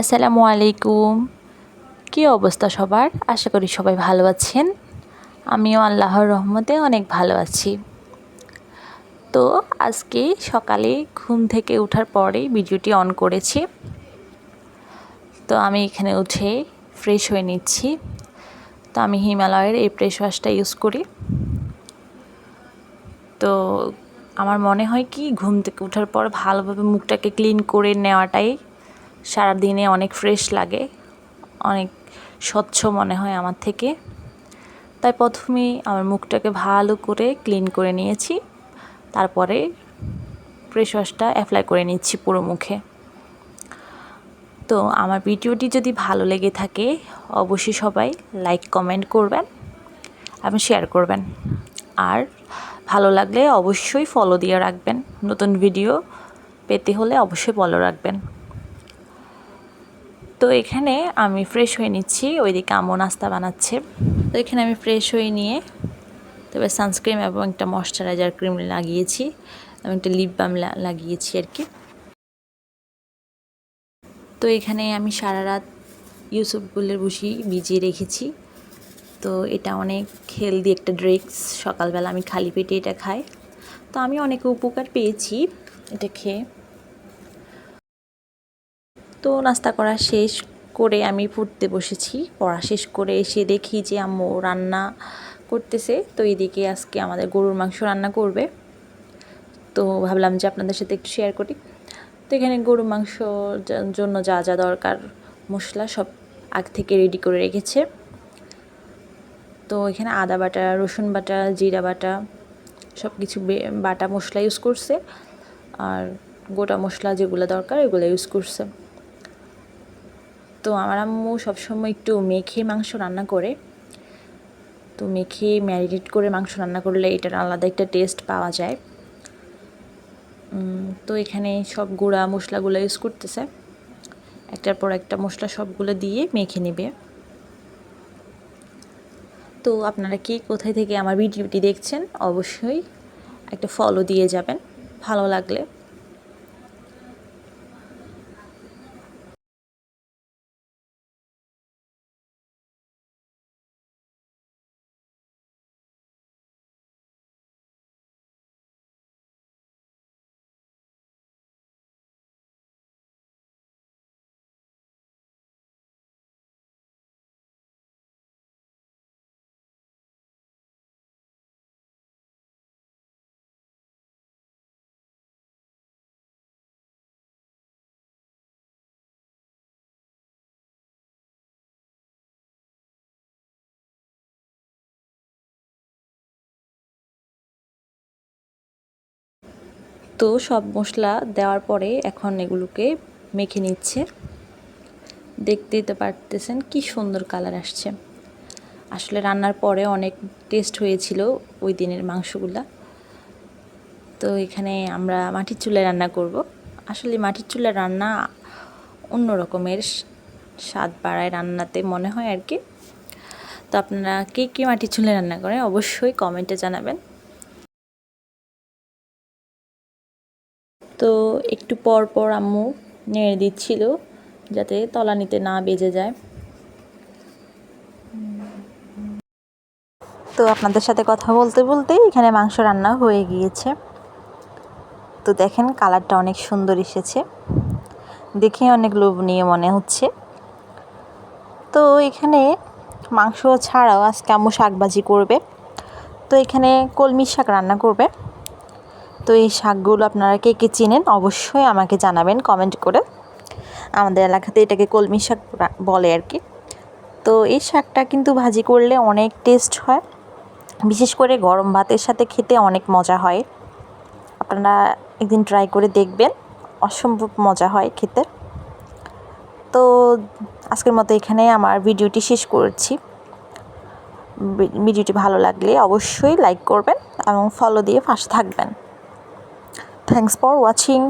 আসসালামু আলাইকুম। কী অবস্থা সবার? আশা করি সবাই ভালো আছেন। আমিও আল্লাহর রহমতে অনেক ভালো আছি। তো আজকে সকালে ঘুম থেকে ওঠার পরেই ভিডিওটি অন করেছি। তো আমি এখানে উঠে ফ্রেশ হয়ে নিচ্ছি। তো আমি হিমালয়ের এই ফ্রেশ ওয়াশটা ইউজ করি। তো আমার মনে হয় কি ঘুম থেকে ওঠার পর ভালোভাবে মুখটাকে ক্লিন করে নেওয়াটাই সারাদিনে অনেক ফ্রেশ লাগে, অনেক স্বচ্ছ মনে হয় আমার থেকে। তাই প্রথমেই আমার মুখটাকে ভালো করে ক্লিন করে নিয়েছি, তারপরে ফেস ওয়াশটা অ্যাপ্লাই করে নিচ্ছি পুরো মুখে। তো আমার ভিডিওটি যদি ভালো লেগে থাকে অবশ্যই সবাই লাইক কমেন্ট করবেন এবং শেয়ার করবেন। আর ভালো লাগলে অবশ্যই ফলো দিয়ে রাখবেন। নতুন ভিডিও পেতে হলে অবশ্যই ফলো রাখবেন। তো এখানে আমি ফ্রেশ হয়ে নিচ্ছি, ওইদিকে আম্মু নাস্তা বানাচ্ছে। তো এখানে আমি ফ্রেশ হয়ে নিয়ে তবে সানস্ক্রিন এবং একটা ময়শ্চারাইজার ক্রিম লাগিয়েছি এবং একটা লিপ বাম লাগিয়েছি আর কি। তো এখানে আমি সারা রাত ইউসুফগুলের বসি ভিজিয়ে রেখেছি। তো এটা অনেক হেলদি একটা ড্রিঙ্কস, সকালবেলা আমি খালি পেটে এটা খাই। তো আমি অনেক উপকার পেয়েছি এটা খেয়ে। তো নাস্তা করা শেষ করে আমি পড়তে বসেছি। পড়া শেষ করে এসে দেখি যে আম্মু রান্না করতেছে। তো এদিকে আজকে আমাদের গরুর মাংস রান্না করবে। তো ভাবলাম যে আপনাদের সাথে একটু শেয়ার করি। তো এখানে গরুর মাংস জন্য যা যা দরকার মশলা সব আগ থেকে রেডি করে রেখেছে। তো এখানে আদা বাটা, রসুন বাটা, জিরা বাটা সব কিছু বাটা মশলা ইউজ করছে, আর গোটা মশলা যেগুলো দরকার এগুলো ইউজ করছে। তো আমার আম্মু সবসময় একটু মেখে মাংস রান্না করে। তো মেখে ম্যারিনেট করে মাংস রান্না করলে এটার আলাদা একটা টেস্ট পাওয়া যায়। তো এখানে সব গুঁড়া মশলাগুলো ইউজ করতেছে, একটার পর একটা মশলা সবগুলো দিয়ে মেখে নেবে। তো আপনারা কে কোথায় থেকে আমার ভিডিওটি দেখছেন অবশ্যই একটা ফলো দিয়ে যাবেন ভালো লাগলে। তো সব মশলা দেওয়ার পরে এখন এগুলোকে মেখে নিচ্ছে। দেখতেই তো পারতেছেন কি সুন্দর কালার আসছে। আসলে রান্নার পরে অনেক টেস্ট হয়েছিল ওই দিনের মাংসগুলা। তো এখানে আমরা মাটির চুলায় রান্না করব। আসলে মাটির চুলার রান্না অন্য রকমের স্বাদ বাড়ায় রান্নাতে মনে হয় আর কি। তো আপনারা কে কে মাটির চুলায় রান্না করেন অবশ্যই কমেন্টে জানাবেন। তো একটু পর পর আম্মু নেড়ে দিচ্ছিল যাতে তলানিতে না বেজে যায়। তো আপনাদের সাথে কথা বলতে বলতে এখানে মাংস রান্না হয়ে গিয়েছে। তো দেখেন কালারটা অনেক সুন্দর এসেছে, দেখে অনেক লোভনীয় মনে হচ্ছে। তো এখানে মাংস ছাড়াও আজকে আম্মু শাকভাজি করবে। তো এখানে কলমি শাক রান্না করবে। তো এই শাকগুলো আপনারা কে কে চেনেন অবশ্যই আমাকে জানাবেন কমেন্ট করে। আমাদের এলাকাতে এটাকে কলমি শাক বলে আর কি। তো এই শাকটা কিন্তু ভাজি করলে অনেক টেস্ট হয়, বিশেষ করে গরম ভাতের সাথে খেতে অনেক মজা হয়। আপনারা একদিন ট্রাই করে দেখবেন, অসম্ভব মজা হয় খেতে। তো আজকের মতো এখানে আমার ভিডিওটি শেষ করছি। ভিডিওটি ভালো লাগলে অবশ্যই লাইক করবেন এবং ফলো দিয়ে পাশে থাকবেন। Thanks for watching.